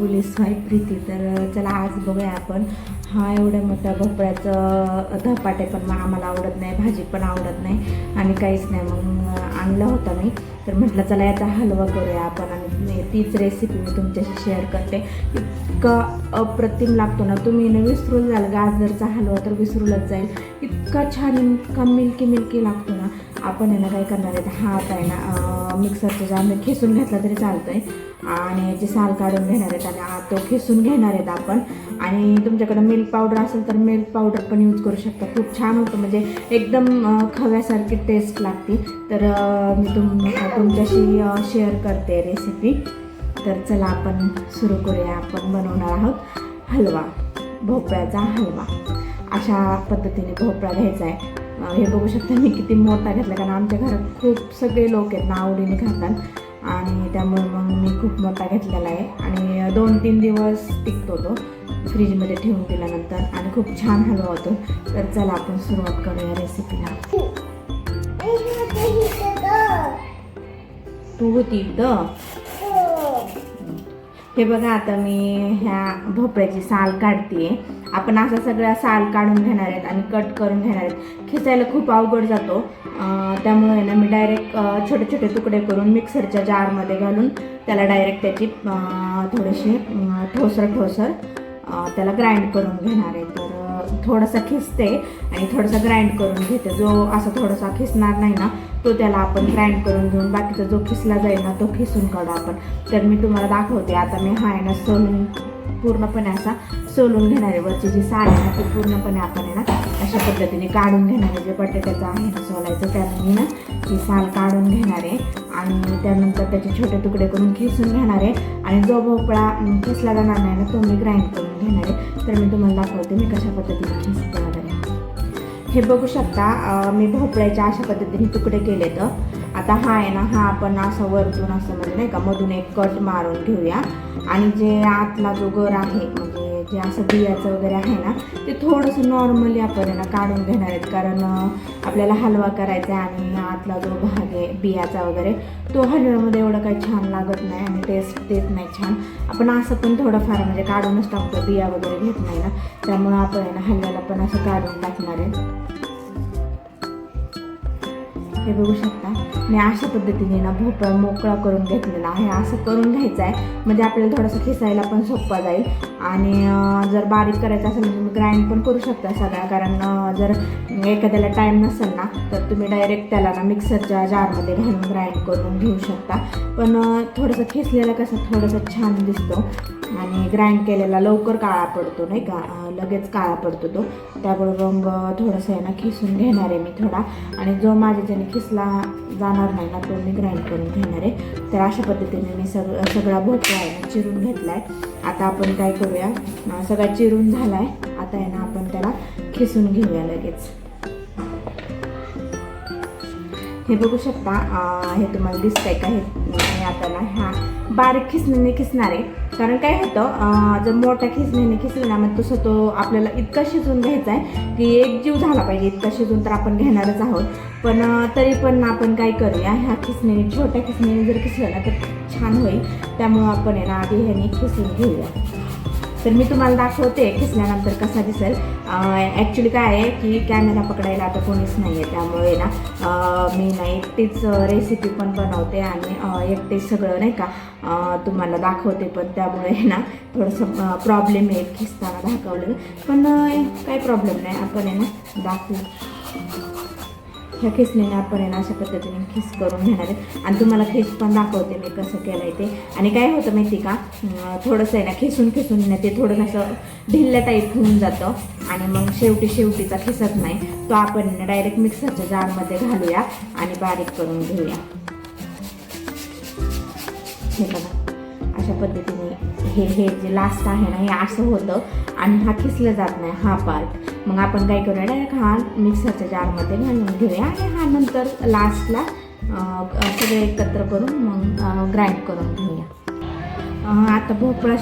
Police wife Preeti. तर चला आज बघूया आपण हा एवढ्या मोठ्या भोपळ्याचं धपाटे पण आम्हाला आवडत नाही, भाजी पण आवडत नाही आणि काहीच नाही. मग आणलं होतं मी, तर म्हटलं चला याचा हलवा करूया आपण आणि तीच रेसिपी मी तुमच्याशी शेअर करते. इतका अप्रतिम लागतो ना, तुम्ही विसरून जाल. गाजरचा हलवा तर विसरूनच जाईल, इतका छान, इतका मिल्की मिल्की लागतो ना. आपण आहे ना काय करणार आहे, हा आता आहे ना मिक्सरच्या जारमध्ये खिसून घेतला तरी चालतो आहे आणि याची साल काढून घेणार आहेत आणि तो खिसून घेणार आहेत आपण. आणि तुमच्याकडे मिल्क पावडर असेल तर मिल्क पावडर पण यूज करू शकता, खूप छान होतं, म्हणजे एकदम खव्यासारखी टेस्ट लागते. तर मी तुमच्याशी शेअर करते रेसिपी. तर चला आपण सुरू करूया. आपण बनवणार आहोत हलवा, भोपळ्याचा हलवा. अशा पद्धतीने भोपळा घ्यायचा आहे. हे बघू शकता मी किती मोठा घेतला, कारण आमच्या घरात खूप सगळे लोक आहेत ना, आवडीने खातात आणि त्यामुळे मग मी खूप मोठा घेतलेला आहे. आणि 2-3 दिवस टिकतो तो फ्रीजमध्ये ठेवून दिल्यानंतर आणि खूप छान हलवा होतो. तर चला आपण सुरुवात करूया रेसिपीला. तू होती इथं. हे बघा आता मी ह्या भोपळ्याची साल काढते. आपण असा सगळा साल काढून घेणार आहेत आणि कट करून घेणार आहेत. खिसायला खूप अवघड जातो, त्यामुळे ना मी डायरेक्ट छोटे छोटे तुकडे करून मिक्सरच्या जारमध्ये घालून त्याला डायरेक्ट त्याची थोडीशी ठोसर त्याला ग्राइंड करून घेणार आहे. तर थोडासा खिसते आणि थोडासा ग्राइंड करून घेते. जो असा थोडासा खिसणार नाही ना, तो त्याला आपण ग्राइंड करून घेऊन बाकीचा जो खिसला जाईल ना, तो खिसून काढू आपण. तर मी तुम्हाला दाखवते. आता मी हा आहे ना सोलून पूर्णपणे असा सोलून घेणार आहे. वरची जी साल आहे ना ती पूर्णपणे आपण आहे ना अशा पद्धतीने काढून घेणार आहे. जे बटाट्याचं आहे ना सोलायचं, त्याला मी ना ती साल काढून घेणार आहे आणि त्यानंतर त्याचे छोटे तुकडे करून खिसून घेणार आहे. आणि जो भोपळा खिसला जाणार नाही ना, तो मी ग्राइंड करून घेणार आहे. तर मी तुम्हाला दाखवते मी कशा पद्धतीने खिसते वगैरे. हे बघू शकता मी भोपळ्याच्या अशा पद्धतीने तुकडे केले. तर आता हा आहे ना, हा आपण असं वरतून असं म्हणजे नाही का मधून एक कट मारून घेऊया. आणि जे आतला जो गर आहे, म्हणजे जे असं बियाचं वगैरे आहे ना, ते थोडंसं नॉर्मली आपण आहे ना काढून घेणार आहेत. कारण आपल्याला हलवा करायचा आहे आणि आतला जो भाग आहे बियाचा वगैरे, तो हलव्यामध्ये एवढं काही छान लागत नाही आणि टेस्ट देत नाही छान. आपण असं पण थोडंफार म्हणजे काढूनच टाकतो, बिया वगैरे घेत नाही ना, त्यामुळं आपण आहे ना हलव्याला पण असं काढून टाकणार आहे. हे बघू शकता मी अशा पद्धतीने ना भोपळा मोकळा करून घेतलेला आहे. असं करून घ्यायचं आहे म्हणजे आपल्याला थोडंसं खिसायला पण सोपं जाईल. आणि जर बारीक करायचं असेल म्हणजे ग्राइंड पण करू शकता सगळा. कारण जर एखाद्याला टाईम नसेल ना, तर तुम्ही डायरेक्ट त्याला ना मिक्सरच्या जारमध्ये घालून ग्राइंड करून घेऊ शकता. पण थोडंसं खिसलेला कसं थोडंसं छान दिसतो आणि ग्राइंड केलेला लवकर काळा पडतो नाही का, लगेच काळा पडतो तो. त्याबरोबर मग थोडंसं आहे ना खिसून घेणार आहे मी थोडा. आणि जो माझ्या ज्याने खिसला जाणार नाही ना, तो मी ग्राइंड करून घेणार आहे. तर अशा पद्धतीने मी सगळा भोपळा आहे ना चिरून घेतला आहे. आता आपण काय करूया, सगळा चिरून झाला आहे. आता आहे ना आपण त्याला खिसून घेऊया लगेच. हे बघू शकता, हे तुम्हाला दिसतंय का, हे आता ना ह्या बारीक खिसणीने खिसणार आहे. कारण काय होतं, जर मोठ्या खिसणीने खिसलं ना, मग तसं तो आपल्याला इतका शिजून घ्यायचा आहे की एक जीव झाला पाहिजे. इतका शिजून तर आपण घेणारच आहोत, पण तरी पण आपण काय करूया, ह्या खिसणीने छोट्या खिसणीने जर खिसलं ना तर छान होईल. त्यामुळं आपण आहे ना आधी ह्याने खिसून घेऊया. तर मी तुम्हाला दाखवते खिसल्यानंतर कसा दिसेल. ॲक्च्युली काय आहे की कॅमेरा पकडायला आता कोणीच नाही आहे, त्यामुळे ना मी ना एकटीच रेसिपी पण बनवते आणि एकटीच सगळं नाही का तुम्हाला दाखवते. पण त्यामुळे ना थोडंसं प्रॉब्लेम येईल खिसताना दाखवलं, पण काही प्रॉब्लेम नाही, आपण आहे ना दाखवू. ह्या खिसणीने आपण आहे ना अशा पद्धतीने खिस करून घेणार आहे आणि तुम्हाला खिस पण दाखवते मी कसं केलं आहे ते. आणि काय होतं माहिती का, थोडंसं आहे ना खिसून ना ते थोडं असं ढिल्ल्या टाईप होऊन जातं आणि मग शेवटीचा खिसत नाही. तो आपण डायरेक्ट मिक्सरच्या जारमध्ये घालूया आणि बारीक करून घेऊया. हे बघा अशा पद्धतीने हे जे लास्ट आहे ना, हे असं होतं आणि हा खिसलं जात नाही हा पार्ट. मग आपण काय करूया, डायरेक्ट हा मिक्सरच्या जारमध्ये घालून घेऊया आणि हा नंतर लास्टला सगळे एकत्र करून मग ग्राइंड करून घेऊया. आता भोपळा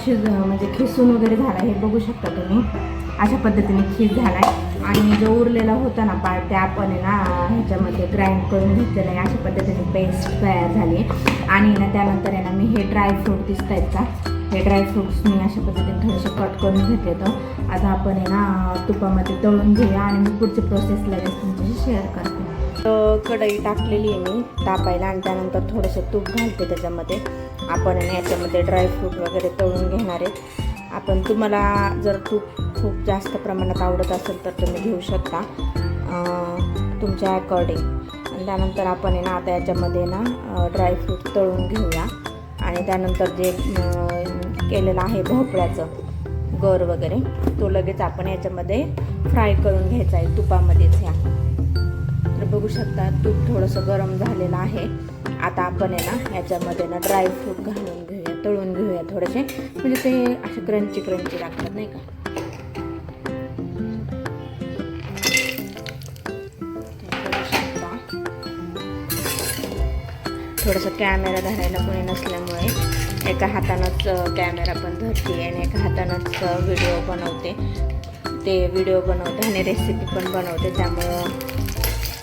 म्हणजे खिसून वगैरे झाला, हे बघू शकता तुम्ही. अशा पद्धतीने खीस झाला आहे आणि जो उरलेला होता ना पार्ट, ते आपण आहे ना ह्याच्यामध्ये ग्राइंड करून घेतलेलं आहे. अशा पद्धतीने पेस्ट तयार झाली आहे. आणि ना त्यानंतर आहे ना मी हे ड्रायफ्रूट दिसत आहेत का, हे ड्रायफ्रूट्स मी अशा पद्धतीने थोडेसे कट करून घेतले. तर आता आपण आहे ना तुपामध्ये तळून घेऊया आणि मी पुढची प्रोसेस लगेच तुमच्याशी शेअर करते. तर कढई टाकलेली आहे मी तापायला आणि त्यानंतर थोडंसं तूप घालते त्याच्यामध्ये. आपण याच्यामध्ये ड्रायफ्रूट वगैरे तळून घेणार आहेत. आपण तुम्हाला जर तूप खूप जास्त प्रमाणात आवडत असेल तर तुम्ही घेऊ शकता तुमच्या अकॉर्डिंग. आणि त्यानंतर आपण आहे ना आता याच्यामध्ये ना ड्रायफ्रूट तळून घेऊया आणि त्यानंतर जे केलेलं आहे भोपळ्याचं गर वगैरे तो लगेच आपण याच्यामध्ये फ्राय करून घ्यायचा आहे तुपामध्येच. ह्या तर बघू शकता तूप थोडंसं गरम झालेलं आहे. आता आपण आहे ना याच्यामध्ये ना ड्रायफ्रूट घालून घेऊया, तळून घेऊया थोडेसे, म्हणजे ते असे क्रंची क्रंची लागतात नाही का. थोडंसं कॅमेरा धरायला कोणी नसल्यामुळे एका हातानंच कॅमेरा पण धरते आणि एका हातानंच व्हिडिओ बनवते आणि रेसिपी पण बनवते. त्यामुळं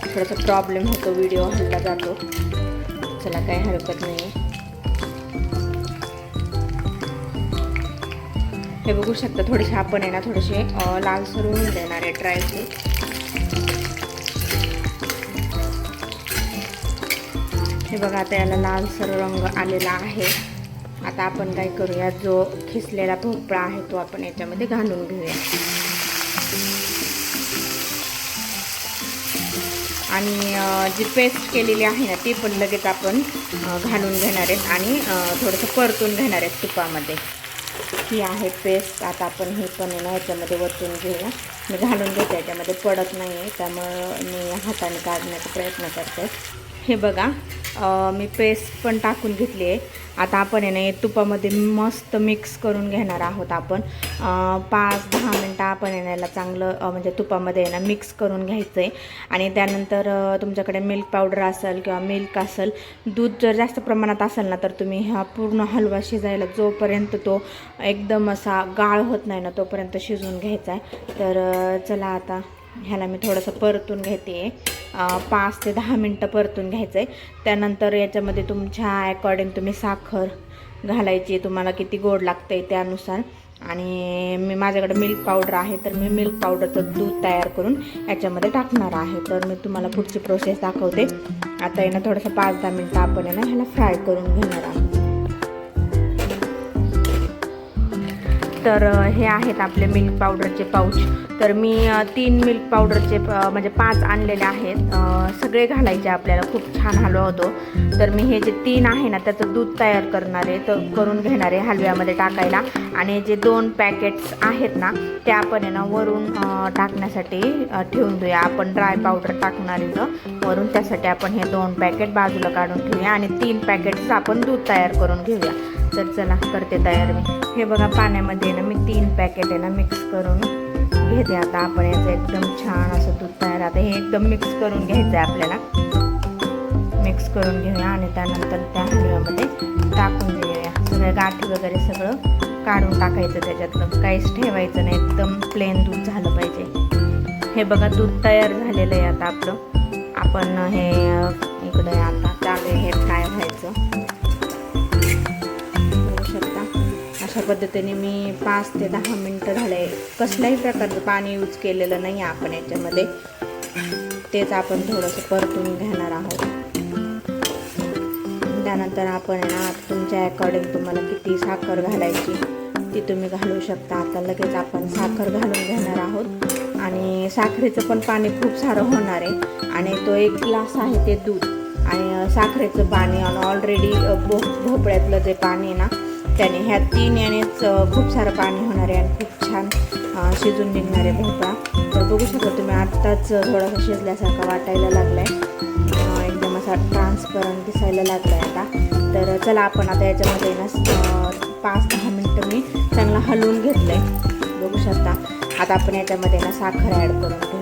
थोडासा प्रॉब्लेम होतो, व्हिडिओ हल्ला जातो. चला काही हरकत नाही. हे बघू शकता थोडेसे आपण आहे ना थोडेसे लालसर होऊन देणार आहे ड्रायफ्रूट. हे बघा आता याला लालसर रंग आलेला आहे. आता आपण काय करूया, जो खिसलेला भोपळा आहे तो आपण याच्यामध्ये घालून घेऊया आणि जी पेस्ट केलेली आहे ना ती पण लगेच आपण घालून घेणार आहेत आणि थोडंसं परतून घेणार आहेत तुपामध्ये. ही आहे पेस्ट. आता आपण हे पण ना याच्यामध्ये वरतून घेऊया. मी घालून घेते, याच्यामध्ये पडत नाही आहे त्यामुळं मी हाताने काढण्याचा प्रयत्न करते. हे बघा मी पेस्ट पण टाकून घेतली आहे. आता आपण आहे ना तुपामध्ये मस्त मिक्स करून घेणार आहोत. आपण 5-10 मिनटं आपण याला चांगलं म्हणजे तुपामध्ये ना मिक्स करून घ्यायचं आहे. आणि त्यानंतर तुमच्याकडे मिल्क पावडर असेल किंवा मिल्क असेल, दूध जर जास्त प्रमाणात असेल ना तर तुम्ही हा पूर्ण हलवा शिजायला जोपर्यंत तो एकदम असा गाळ होत नाही ना तोपर्यंत शिजवून घ्यायचा आहे. तर चला आता ह्याला मी थोडंसं परतून घेते. 5 ते 10 मिनटं परतून घ्यायचं आहे. त्यानंतर याच्यामध्ये तुमच्या अकॉर्डिंग तुम्ही साखर घालायची, तुम्हाला किती गोड लागतं आहे त्यानुसार. आणि मी माझ्याकडे मिल्क पावडर आहे तर मी मिल्क पावडरचं दूध तयार करून याच्यामध्ये टाकणार आहे. तर मी तुम्हाला पुढची प्रोसेस दाखवते. आता ना थोडंसं 5-10 मिनटं आपण ना ह्याला फ्राय करून घेणार आहे. तर हे आहेत आपले मिल्क पावडरचे पाऊच. तर मी 3 मिल्क पावडरचे म्हणजे 5 आणलेले आहेत. सगळे घालायचे आपल्याला, खूप छान हलवा होतो. तर मी हे जे 3 आहे ना त्याचं दूध तयार करणार आहे, तर करून घेणार आहे हलव्यामध्ये टाकायला. आणि जे 2 पॅकेट्स आहेत ना ते आपण आहे ना वरून टाकण्यासाठी ठेवून देऊया. आपण ड्राय पावडर टाकणार आहे वरून, त्यासाठी आपण हे 2 पॅकेट बाजूला काढून ठेवूया आणि 3 पॅकेट्स आपण दूध तयार करून घेऊया. तर चला करते तयार मी. हे बघा पाण्यामध्ये ना मी 3 पॅकेट आहे ना मिक्स करून घेते. आता आपण याचं एकदम छान असं दूध तयार. आता हे एकदम मिक्स करून घ्यायचं आहे आपल्याला. मिक्स करून घेऊया आणि त्यानंतर त्या हलव्यामध्ये टाकून देऊया. सगळ्या गाठी वगैरे सगळं काढून टाकायचं त्याच्यातलं, काहीच ठेवायचं नाही. एकदम प्लेन दूध झालं पाहिजे. हे बघा दूध तयार झालेलं आहे आता आपलं. आपण हे इकडे आता चालू आहे हे फ्राय व्हायचं. अशा पद्धतीने मी 5 ते 10 मिनटं झाले. कसल्याही प्रकारचं पाणी यूज केलेलं नाही आपण याच्यामध्ये. तेच आपण थोडंसं परतून घेणार आहोत. त्यानंतर आपण ना तुमच्या अकॉर्डिंग तुम्हाला किती साखर घालायची ती तुम्ही घालू शकता. आता लगेच आपण साखर घालून घेणार आहोत आणि साखरेचं पण पाणी खूप सारं होणार आहे. आणि तो 1 ग्लास आहे ते दूध आणि साखरेचं पाणी आणि ऑलरेडी भोपळ्यातलं जे पाणी आहे ना त्याने ह्या 3 यानेच खूप सारं पाणी होणार आहे आणि खूप छान शिजून निघणार आहे भोपळा. तर बघू शकता तुम्ही आत्ताच थोडासा शिजल्यासारखा वाटायला लागला आहे. एकदम असा ट्रान्सपरंट दिसायला लागला आहे आता. तर चला आपण आता याच्यामध्ये ना 5-10 मिनटं मी चांगला हलवून घेतलं आहे. बघू शकता. आता आपण याच्यामध्ये ना साखर ॲड करून घेऊया.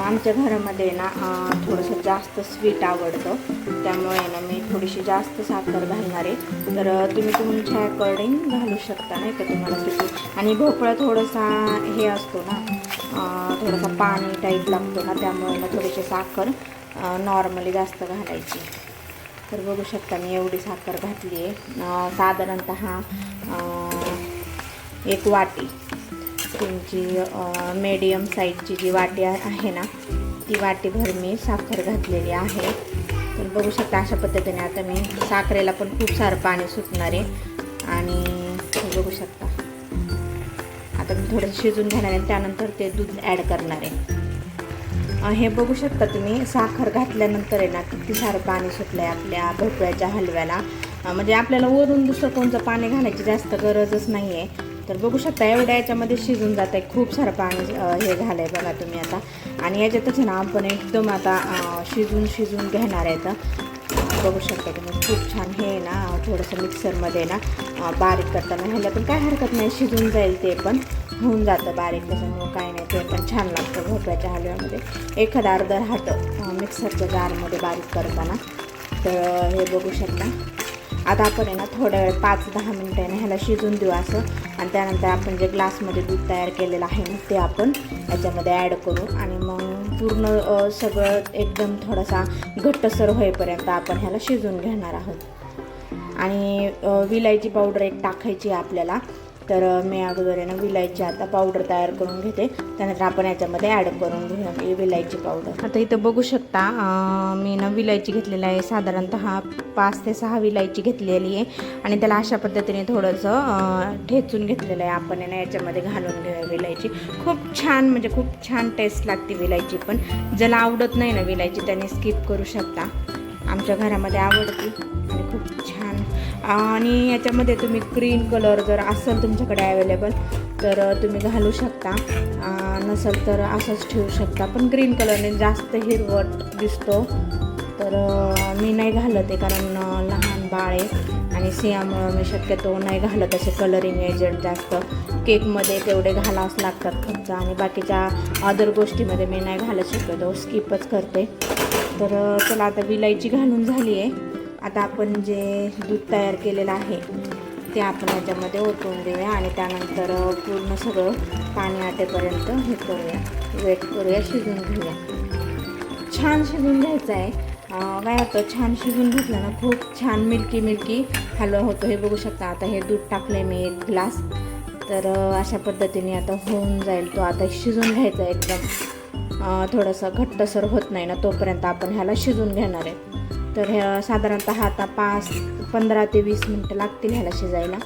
आमच्या घरामध्ये ना थोडंसं जास्त स्वीट आवडतं, त्यामुळे ना मी थोडीशी जास्त साखर घालणार आहे. तर तुम्ही तुमच्या अकॉर्डिंग घालू शकता नाही का तुम्हाला किती. आणि भोपळा थोडासा हे असतो ना, थोडासा पाणी टाईप लागतो ना, त्यामुळे ना थोडीशी साखर नॉर्मली जास्त घालायची. तर बघू शकता मी एवढी साखर घातली आहे. साधारणतः एक वाटी तुमची मीडियम साईजची जी वाटी आहे ना, ती वाटीभर मी साखर घातलेली आहे. तर बघू शकता अशा पद्धतीने आता मी साखरेला पण खूप सारं पाणी सुटणार आहे. आणि बघू शकता आता मी थोडं शिजून घेणार आहे, त्यानंतर ते दूध ॲड करणार आहे. हे बघू शकता तुम्ही साखर घातल्यानंतर आहे ना किती सारं पाणी सुटलं आहे आपल्या भोपळ्याच्या हलव्याला. म्हणजे आपल्याला वरून दुसरं कोणतं पाणी घालायची जास्त गरजच नाही आहे. तर बघू शकता एवढ्या याच्यामध्ये शिजून जात आहे. खूप सारं पाणी हे झालं आहे बघा तुम्ही आता. आणि याच्यातच ना आपण एकदम आता शिजून घेणार आहे. तर बघू शकता तुम्ही खूप छान हे ना थोडंसं मिक्सरमध्ये ना बारीक करताना ह्याला पण काय हरकत नाही, शिजून जाईल, ते पण होऊन जातं बारीक, त्याच्यामुळं काय नाही, ते पण छान लागतं भोपळ्याच्या हलव्यामध्ये. एखादा अर्धा हात मिक्सरच्या जारमध्ये बारीक करताना. तर हे बघू शकता आता आपण आहे ना थोड्या वेळ 5-10 मिनिटांनी ह्याला शिजून देऊ असं. आणि त्यानंतर आपण जे ग्लासमध्ये दूध तयार केलेलं आहे ना ते आपण याच्यामध्ये ॲड करू. आणि मग पूर्ण सगळं एकदम थोडासा घट्टसर होईपर्यंत आपण ह्याला शिजून घेणार आहोत. आणि विलायची पावडर एक टाकायची आहे आपल्याला. तर मी अगोदर आहे ना विलायची आता पावडर तयार करून घेते, त्यानंतर आपण याच्यामध्ये ॲड करून घेऊ विलायची पावडर. आता इथं बघू शकता मी ना विलायची घेतलेली आहे. साधारणतः 5 ते 6 विलायची घेतलेली आहे. आणि त्याला अशा पद्धतीने थोडंसं ठेचून घेतलेलं आहे. आपण आहे ना याच्यामध्ये घालून घेऊया विलायची. खूप छान म्हणजे खूप छान टेस्ट लागते विलायची पण. ज्याला आवडत नाही ना विलायची त्याने स्किप करू शकता. आमच्या घरामध्ये आवडते आणि खूप छान. आणि याच्यामध्ये तुम्ही ग्रीन कलर जर असेल तुमच्याकडे अवेलेबल तर तुम्ही घालू शकता, नसेल तर असंच ठेवू शकता. पण ग्रीन कलरने जास्त हिरवट दिसतो. तर मी नाही घालत आहे कारण लहान बाळ आहे आणि सियामुळं मी शक्यतो नाही घालत असे कलरिंग एजंट जास्त. केकमध्ये तेवढे घालावंच लागतात फक्त, आणि बाकीच्या अदर गोष्टीमध्ये मी नाही घालत, शक्यतो स्किपच करते. तर चला आता विलायची घालून झाली आहे. आता आपण जे दूध तयार केलेलं आहे ते आपण याच्यामध्ये ओतून देऊया आणि त्यानंतर पूर्ण सगळं पाणी आटेपर्यंत हे करूया, वेट करूया, शिजून घेऊया. छान शिजून घ्यायचं आहे. काय होतं छान शिजून घेतलं ना खूप छान मिल्की हलवा होतो. हे बघू शकता आता हे दूध टाकले मी 1 ग्लास. तर अशा पद्धतीने आता होऊन जाईल. तो आता शिजून घ्यायचा एकदम थोडंसं घट्टसर होत नाही ना तोपर्यंत आपण ह्याला शिजून घेणार आहे. तर हे साधारणतः आता 15 ते 20 मिनटं लागतील ह्याला शिजायला.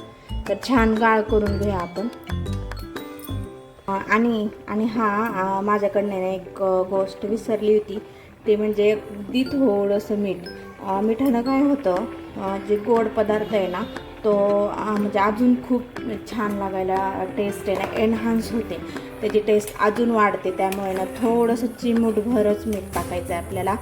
तर छान गाळ करून घेऊया आपण. आणि हा माझ्याकडनं एक गोष्ट विसरली होती, ते म्हणजे अगदी थोडंसं मीठ. मिठानं काय होतं जे गोड पदार्थ आहे ना तो म्हणजे अजून खूप छान लागायला टेस्ट आहे ना एनहान्स होते, त्याची टेस्ट अजून वाढते. त्यामुळे ना थोडंसं चिमूटभरच मीठ टाकायचं आहे आपल्याला.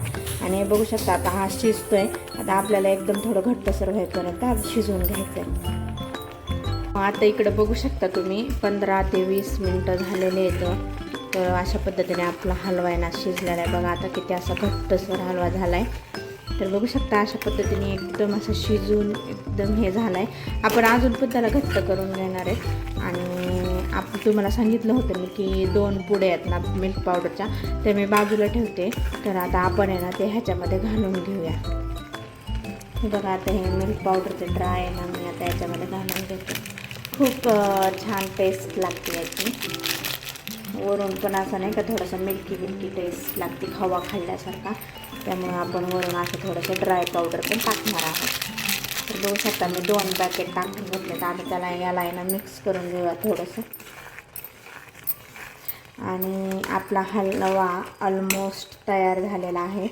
आणि हे बघू शकता आता हा शिजतो आहे. आता आपल्याला एकदम थोडं घट्टसर होईपर्यंत शिजवून घ्यायचं आहे. आता इकडं बघू शकता तुम्ही 15 ते 20 मिनटं झालेले आहेत. तर अशा पद्धतीने आपला हलवा आहे ना शिजलेला आहे बघा. आता किती असा घट्टसर हलवा झाला आहे. तर बघू शकता अशा पद्धतीने एकदम असं शिजून एकदम हे झालं आहे. आपण अजून पण त्याला घट्ट करून घेणार आहे. आणि तुम्हाला सांगितलं होतं मी की 2 पुड्या आहेत ना मिल्क पावडरच्या, ते मी बाजूला ठेवते. तर आता आपण आहे ना ते ह्याच्यामध्ये घालून घेऊया. हे बघा आता हे मिल्क पावडरचे ड्राय आहे ना मी आता याच्यामध्ये घालून घेते. खूप छान टेस्ट लागते याची. वरून पण असं नाही का थोडंसं मिल्की टेस्ट लागते खवा खाल्ल्यासारखा. त्यामुळे आपण वरून असं थोडंसं ड्राय पावडर पण टाकणार आहोत. तर बघू शकता मी 2 पॅकेट टाकून घेतले. तर आता त्याला याला आहे ना मिक्स करून घेऊया थोडंसं. आणि आपला हलवा ऑलमोस्ट तयार झालेला आहे.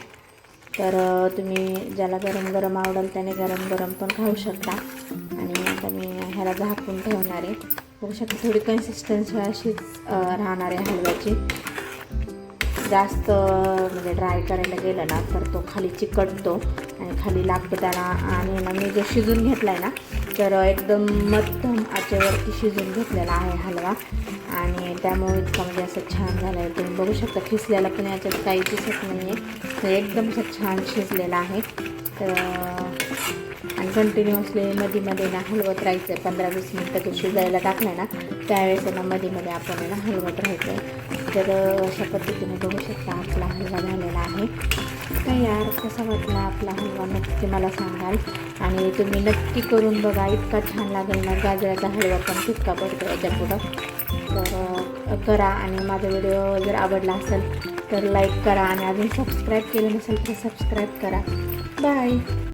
तर तुम्ही ज्याला गरम आवडेल त्याने गरम पण खाऊ शकता. आणि आता मी ह्याला झाकून ठेवणार आहे. बघू शकता थोडी कन्सिस्टन्सी अशीच राहणार आहे हलव्याची. जास्त म्हणजे ड्राय करायला गेलं ना तर तो खाली चिकटतो आणि खाली लागतो त्याला. आणि ना मी जो शिजून घेतला आहे ना तर एकदम मध्यम आचेवरती शिजून घेतलेला आहे हलवा. आणि त्यामुळे इतका म्हणजे असं छान झालं आहे. तुम्ही बघू शकता खिसल्याला पण याच्यात काही दिसत नाही आहे. तर एकदम असं छान शिजलेला आहे. तर आणि आणि कंटिन्युअसली मध्ये ना हलवत राहायचं आहे. 15-20 मिनटं तो शिजायला टाकला ना त्यावेळेस ना मध्ये आपण ना हलवत राहायचं आहे. तर अशा पद्धतीने बघू शकता आपला हलवा झालेला आहे. काय यार कसा वाटला आपला हलवा नक्की मला सांगाल आणि तुम्ही नक्की करून बघा. इतका छान लागेल ना. गाजराचा हलवा पण फिक्का पडतो याच्या पुढं. तर करा आणि माझा व्हिडिओ जर आवडला असेल तर लाईक करा आणि अजून सबस्क्राईब केलं नसेल तर सबस्क्राईब करा. बाय.